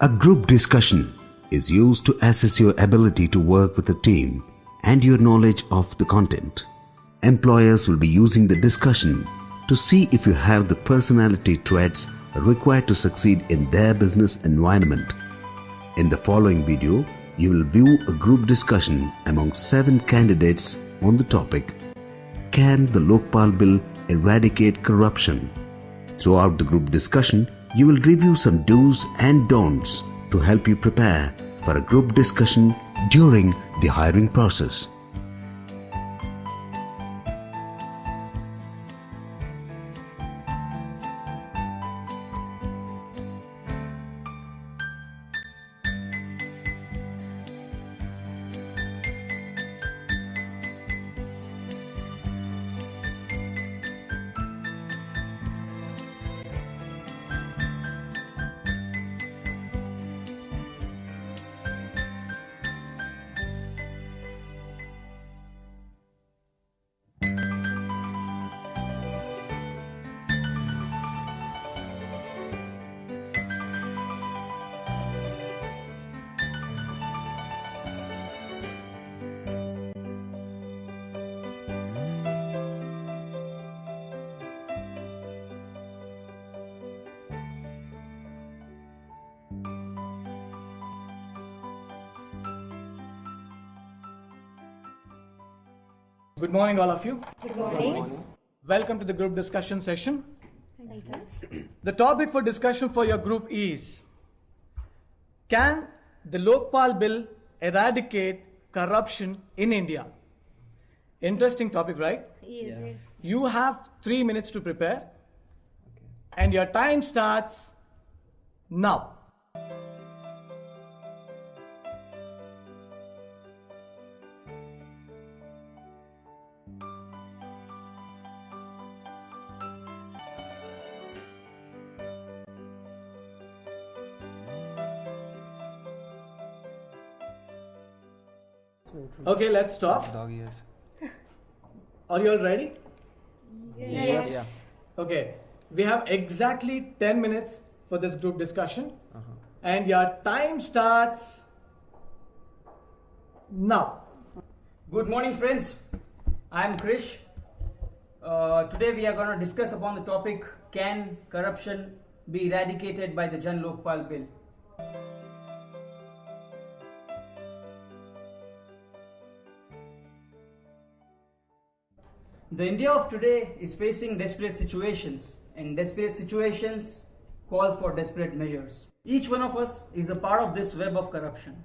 A group discussion is used to assess your ability to work with a team and your knowledge of the content. Employers will be using the discussion to see if you have the personality traits required to succeed in their business environment. In the following video, you will view a group discussion among 7 candidates on the topic, Can the Lokpal Bill eradicate corruption? Throughout the group discussion, you will review some do's and don'ts to help you prepare for a group discussion during the hiring process. Good morning, all of you. Good morning. Welcome to the group discussion session. Thank you. The topic for discussion for your group is, Can the Lokpal Bill eradicate corruption in India? Interesting topic, right? Yes. You have 3 minutes to prepare, and your time starts now. Okay, let's start. Are you all ready? Yes. Okay, we have exactly 10 minutes for this group discussion, and your time starts now. Good morning, friends. I am Krish. Today we are going to discuss upon the topic, Can corruption be eradicated by the Jan Lokpal Bill? The India of today is facing desperate situations, and desperate situations call for desperate measures. Each one of us is a part of this web of corruption.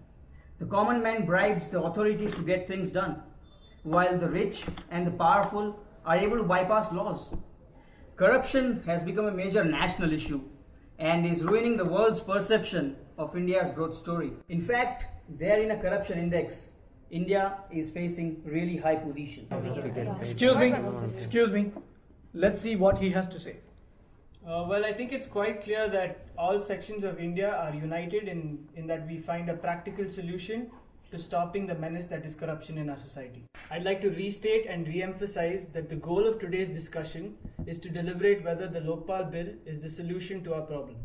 The common man bribes the authorities to get things done, while the rich and the powerful are able to bypass laws. Corruption has become a major national issue and is ruining the world's perception of India's growth story. In fact, there in a corruption index, India is facing really high position. Excuse me. Let's see what he has to say. Well, I think it's quite clear that all sections of India are united in that we find a practical solution to stopping the menace that is corruption in our society. I'd like to restate and re-emphasize that the goal of today's discussion is to deliberate whether the Lokpal Bill is the solution to our problem.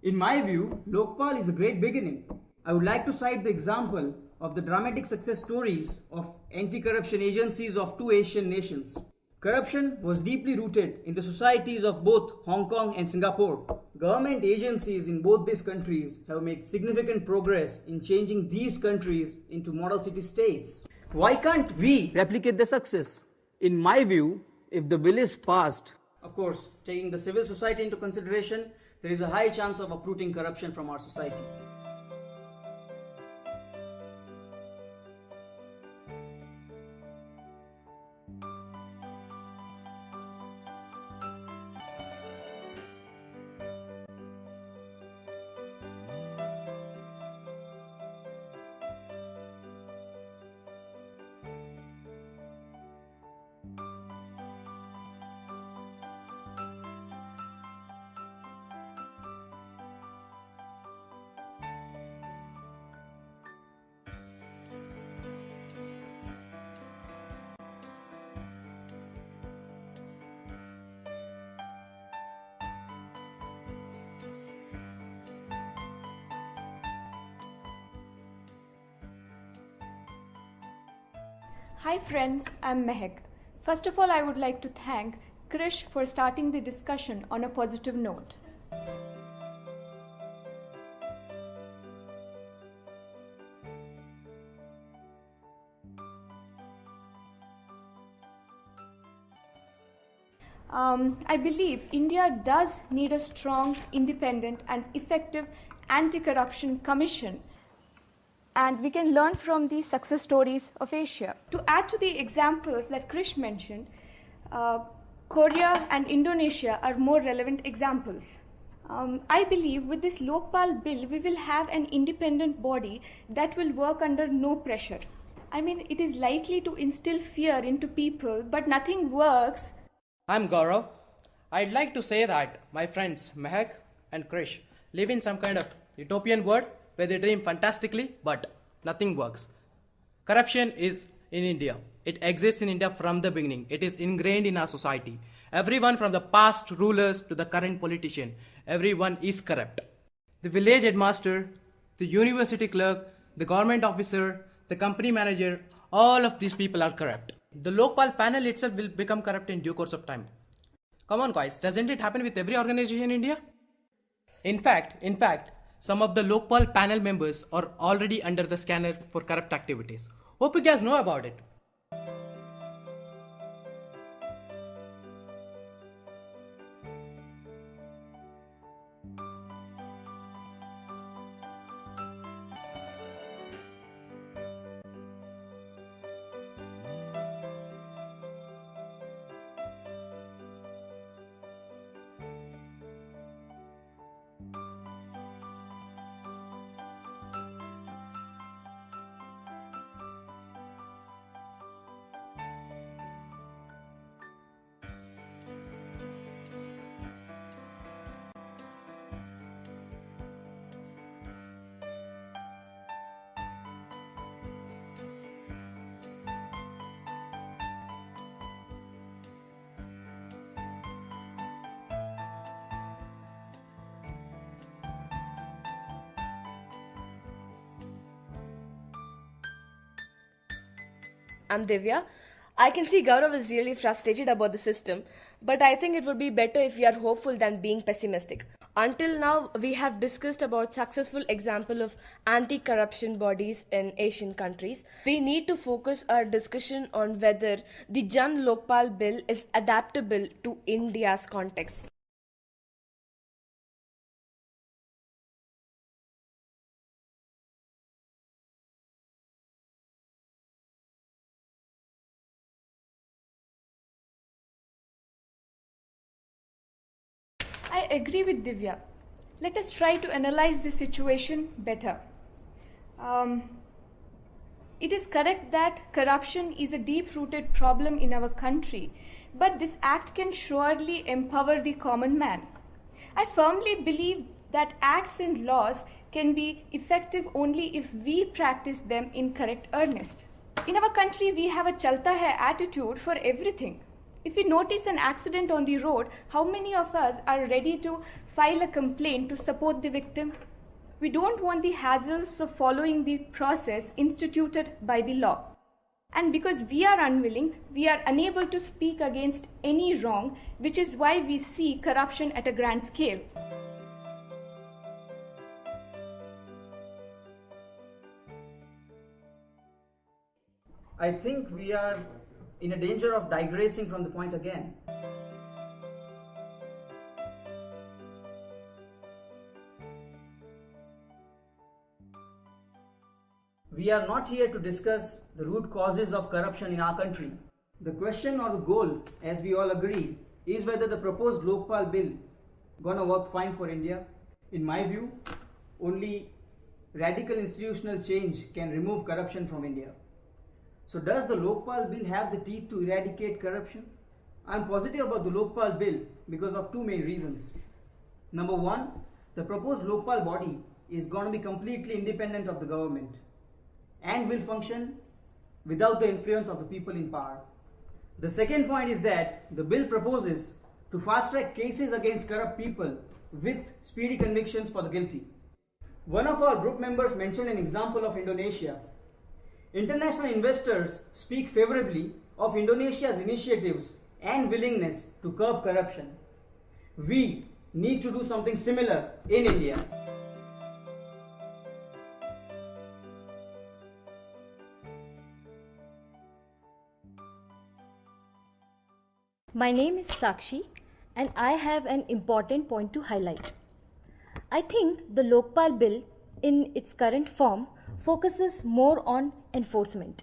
In my view, Lokpal is a great beginning. I would like to cite the example of the dramatic success stories of anti-corruption agencies of 2 Asian nations. Corruption was deeply rooted in the societies of both Hong Kong and Singapore. Government agencies in both these countries have made significant progress in changing these countries into model city states. Why can't we replicate the success? In my view, if the bill is passed, of course, taking the civil society into consideration, there is a high chance of uprooting corruption from our society. Hi friends, I'm Mehak. First of all, I would like to thank Krish for starting the discussion on a positive note. I believe India does need a strong, independent, and effective anti corruption commission, and we can learn from the success stories of Asia. To add to the examples that Krish mentioned, Korea and Indonesia are more relevant examples. I believe with this Lokpal bill, we will have an independent body that will work under no pressure. I mean, it is likely to instill fear into people, but nothing works. I'm Gaurav. I'd like to say that my friends Mehak and Krish live in some kind of utopian world where they dream fantastically but nothing works. Corruption is in India. It exists in India from the beginning. It is ingrained in our society. Everyone from the past rulers to the current politician, everyone is corrupt. The village headmaster, the university clerk, the government officer, the company manager, all of these people are corrupt. The Lokpal panel itself will become corrupt in due course of time. Come on guys, doesn't it happen with every organization in India? In fact, some of the Lokpal panel members are already under the scanner for corrupt activities. Hope you guys know about it. I'm Divya. I can see Gaurav is really frustrated about the system, but I think it would be better if we are hopeful than being pessimistic. Until now, we have discussed about successful example of anti-corruption bodies in Asian countries. We need to focus our discussion on whether the Jan Lokpal bill is adaptable to India's context. I agree with Divya. Let us try to analyze the situation better. It is correct that corruption is a deep-rooted problem in our country, but this act can surely empower the common man. I firmly believe that acts and laws can be effective only if we practice them in correct earnest. In our country, we have a chalta hai attitude for everything. If we notice an accident on the road, how many of us are ready to file a complaint to support the victim? We don't want the hassles of following the process instituted by the law. And because we are unwilling, we are unable to speak against any wrong, which is why we see corruption at a grand scale. I think we are in a danger of digressing from the point again. We are not here to discuss the root causes of corruption in our country. The question or the goal, as we all agree, is whether the proposed Lokpal bill gonna work fine for India. In my view, only radical institutional change can remove corruption from India. So does the Lokpal bill have the teeth to eradicate corruption? I am positive about the Lokpal bill because of two main reasons. Number one, the proposed Lokpal body is going to be completely independent of the government and will function without the influence of the people in power. The second point is that the bill proposes to fast track cases against corrupt people with speedy convictions for the guilty. One of our group members mentioned an example of Indonesia. International investors speak favorably of Indonesia's initiatives and willingness to curb corruption. We need to do something similar in India. My name is Sakshi and I have an important point to highlight. I think the Lokpal bill in its current form focuses more on enforcement.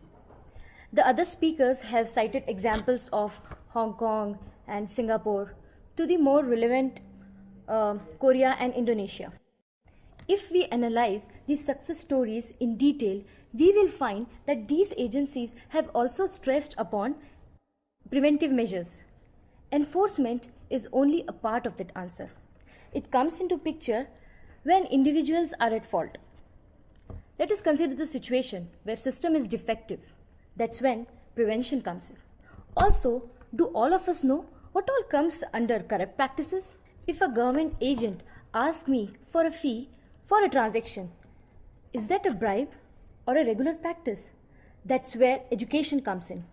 The other speakers have cited examples of Hong Kong and Singapore to the more relevant Korea and Indonesia. If we analyze these success stories in detail, we will find that these agencies have also stressed upon preventive measures. Enforcement is only a part of that answer. It comes into picture when individuals are at fault. Let us consider the situation where system is defective. That's when prevention comes in. Also, do all of us know what all comes under corrupt practices? If a government agent asks me for a fee for a transaction, is that a bribe or a regular practice? That's where education comes in.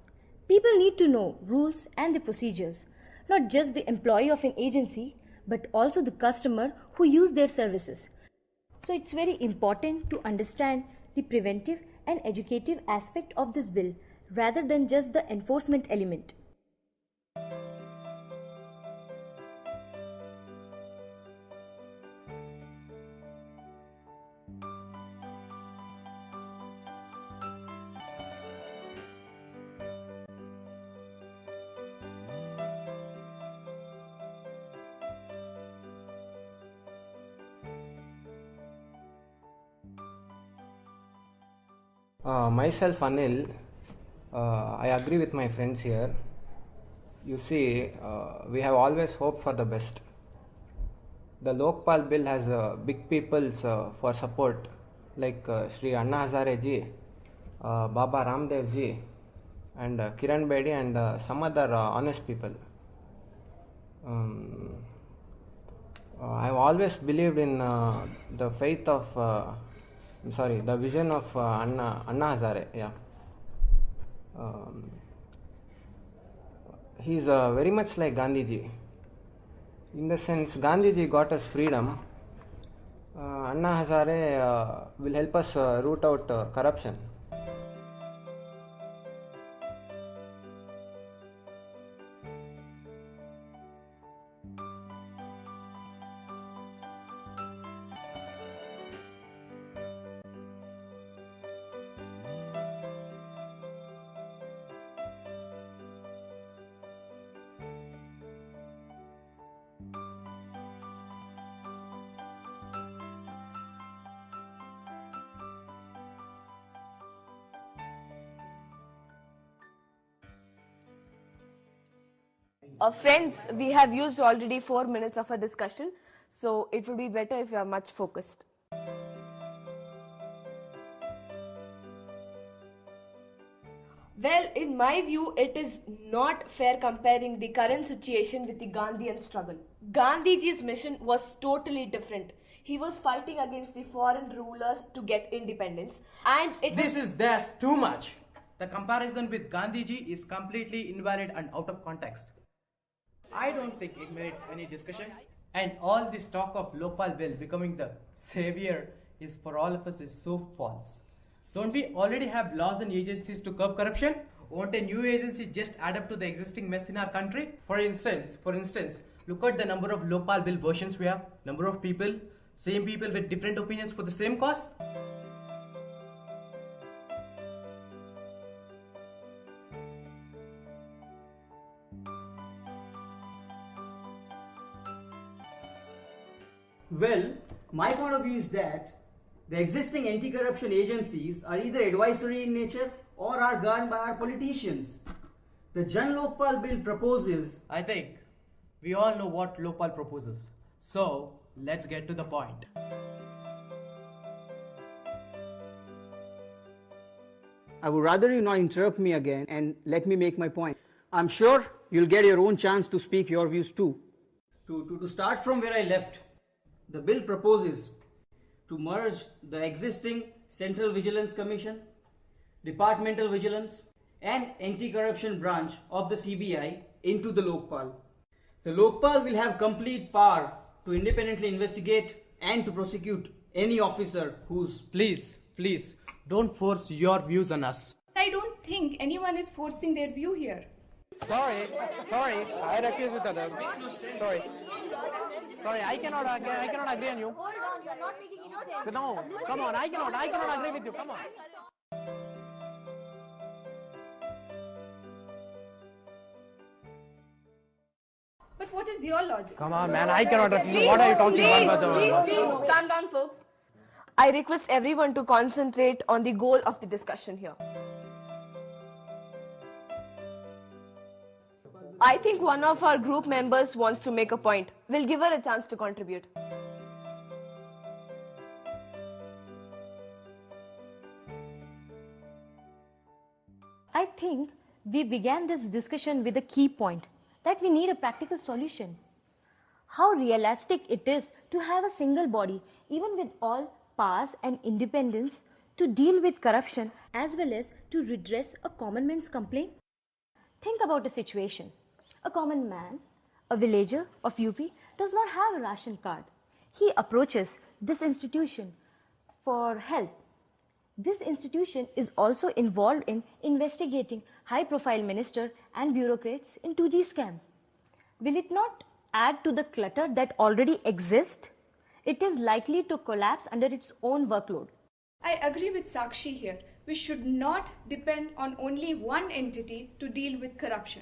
People need to know rules and the procedures, not just the employee of an agency, but also the customer who use their services. So it's very important to understand the preventive and educative aspect of this bill rather than just the enforcement element. Myself, Anil, I agree with my friends here. You see, we have always hoped for the best. The Lokpal bill has big peoples for support like Sri Anna Hazare ji, Baba Ramdev ji, and Kiran Bedi and some other honest people. I've always believed in the faith of the vision of Anna Hazare. Yeah, he's very much like Gandhiji. In the sense, Gandhiji got us freedom. Anna Hazare will help us root out corruption. Friends, we have used already 4 minutes of a discussion, so it would be better if you are much focused. Well, in my view, it is not fair comparing the current situation with the Gandhian struggle. Gandhiji's mission was totally different. He was fighting against the foreign rulers to get independence, and There's too much. The comparison with Gandhiji is completely invalid and out of context. I don't think it merits any discussion. And all this talk of Lokpal bill becoming the savior is for all of us is so false. Don't we already have laws and agencies to curb corruption? Won't a new agency just add up to the existing mess in our country? For instance, look at the number of Lokpal bill versions we have, number of people, same people with different opinions for the same cause. Well, my point of view is that the existing anti-corruption agencies are either advisory in nature or are governed by our politicians. The Jan Lokpal bill proposes... I think we all know what Lokpal proposes. So, let's get to the point. I would rather you not interrupt me again and let me make my point. I'm sure you'll get your own chance to speak your views too. To start from where I left, the bill proposes to merge the existing Central Vigilance Commission, departmental vigilance, and anti-corruption branch of the CBI into the Lokpal. The Lokpal will have complete power to independently investigate and to prosecute any officer who's... Please, don't force your views on us. I don't think anyone is forcing their view here. Sorry, I refuse with others. Sorry, I cannot agree on you. Hold on, you're not making any sense. So no, come on, I cannot agree with you, come on. But what is your logic? Come on, man, I cannot refuse. What are you talking about? Please, calm down, folks. I request everyone to concentrate on the goal of the discussion here. I think one of our group members wants to make a point. We'll give her a chance to contribute. I think we began this discussion with a key point that we need a practical solution. How realistic it is to have a single body, even with all powers and independence, to deal with corruption as well as to redress a common man's complaint? Think about a situation. A common man, a villager of UP, does not have a ration card. He approaches this institution for help. This institution is also involved in investigating high-profile minister and bureaucrats in 2G scam. Will it not add to the clutter that already exists? It is likely to collapse under its own workload. I agree with Sakshi here. We should not depend on only one entity to deal with corruption.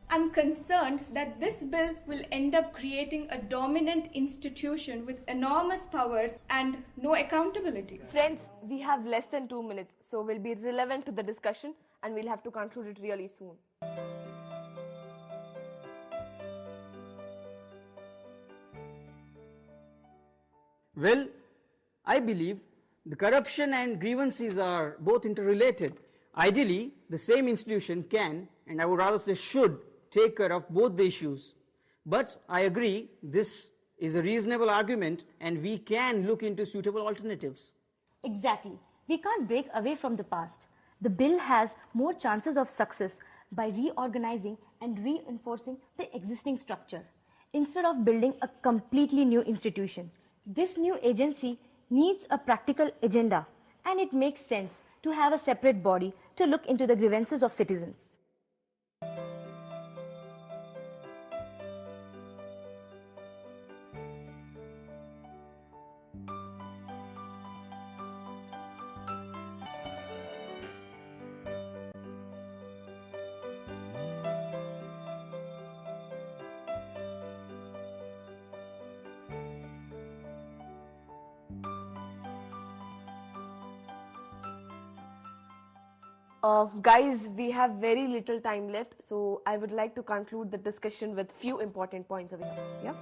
I'm concerned that this bill will end up creating a dominant institution with enormous powers and no accountability. Friends, we have less than 2 minutes, so we'll be relevant to the discussion and we'll have to conclude it really soon. Well, I believe the corruption and grievances are both interrelated. Ideally, the same institution can, and I would rather say should, take care of both the issues. But I agree this is a reasonable argument and we can look into suitable alternatives. Exactly. We can't break away from the past. The bill has more chances of success by reorganizing and reinforcing the existing structure instead of building a completely new institution. This new agency needs a practical agenda, and it makes sense to have a separate body to look into the grievances of citizens. Guys, we have very little time left, so I would like to conclude the discussion with few important points over here. Yeah?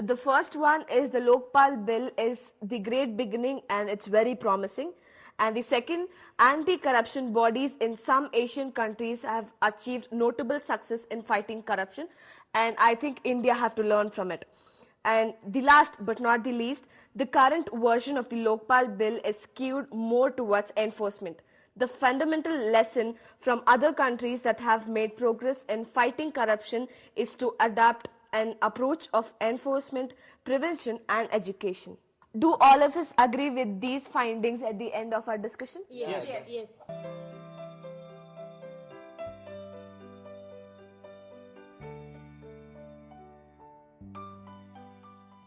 The first one is the Lokpal bill is the great beginning and it's very promising. And the second, anti-corruption bodies in some Asian countries have achieved notable success in fighting corruption, and I think India have to learn from it. And the last but not the least, the current version of the Lokpal bill is skewed more towards enforcement. The fundamental lesson from other countries that have made progress in fighting corruption is to adapt an approach of enforcement, prevention and education. Do all of us agree with these findings at the end of our discussion? Yes.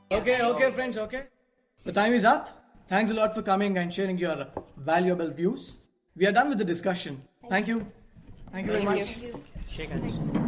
Okay, friends, okay. The time is up. Thanks a lot for coming and sharing your valuable views. We are done with the discussion. Thank you. Thank you very much. Shake hands.